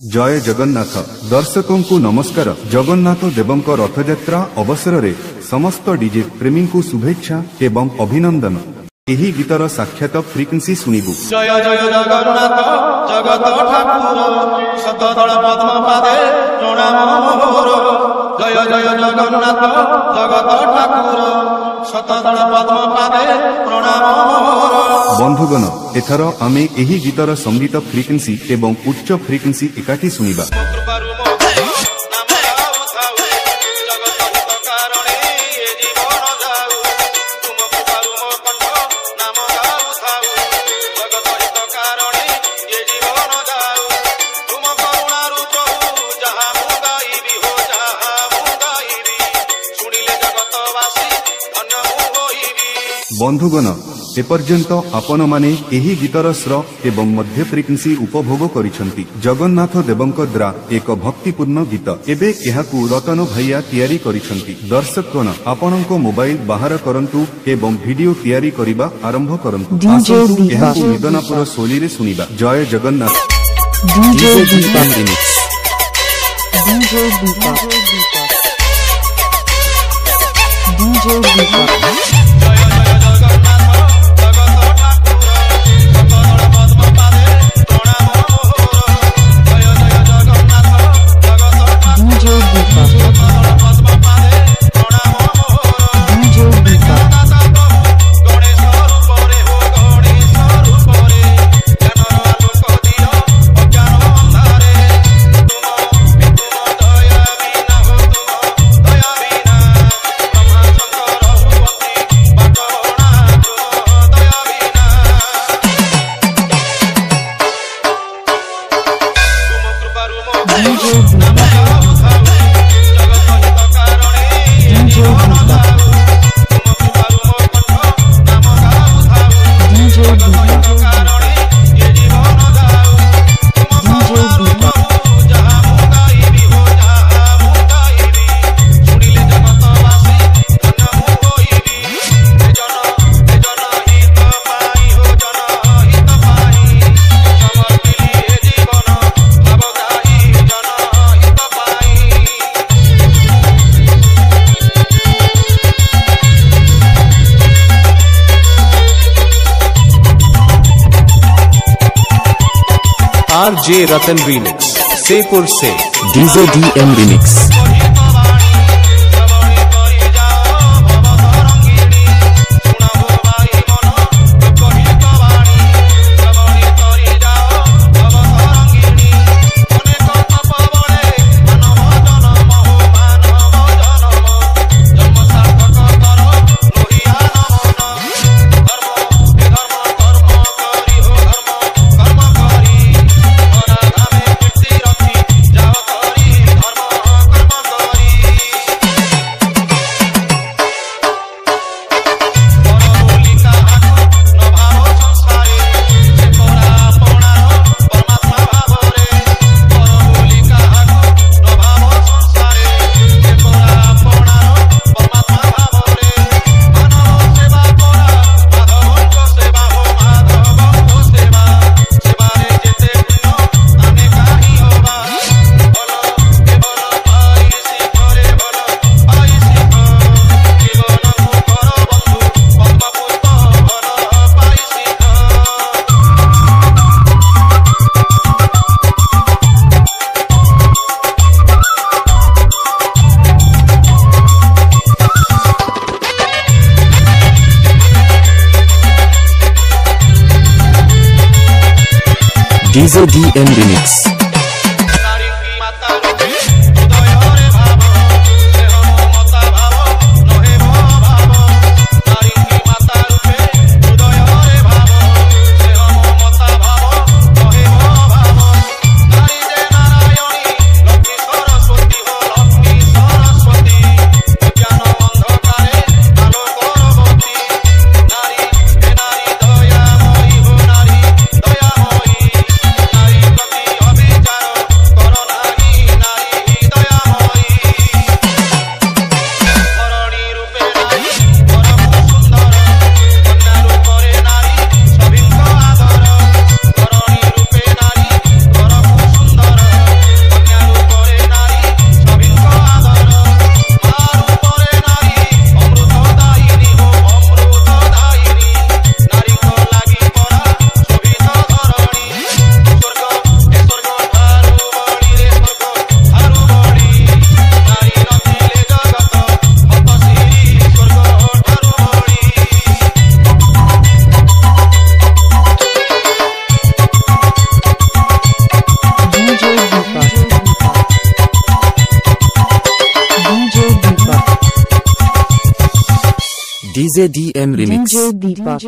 जय जगन्नाथ दर्शकों को नमस्कार। जगन्नाथ देवं रथयात्रा अवसर में समस्त डीजे प्रेमी को शुभेच्छा एवं अभिनंदन। यही गीतर साक्षात फ्रिक्वेंसी शुणिबु। जय जय जगन्नाथ जगत ठाकुर शतदल पद्म पादे प्रणाम मोर। जय जय जगन्नाथ जगत ठाकुर शतदल पद्म पादे प्रणाम मोर। बंधुगण एथर आमे यही गीतर संगीत फ्रिक्वेंसी एवं उच्च फ्रिक्वेंसी एकाठी शुणिबा। बंधुगण एपर्यंत आपण माने एही गीतर स्वर एवं मध्य फ्रिक्वेंसी उपभोग करिसंती। जगन्नाथ देवं द्वारा एक भक्तिपूर्ण गीत एबे एहाकू रतन भैया तैयारी करिसंती। दर्शकगण आपणको मोबाइल बाहर करंतु एवं वीडियो तैयारी करिबा आरंभ करंतु। आसंतु एहाकू मिदनापुर शैली रे सुनिबा। जय Jagannath DJ Deepa remix. RJ रतन रीमिक्स सेपुर से DJ DM remix. DJ DM remix. अभी DJ DM Remix. DJ Deepak.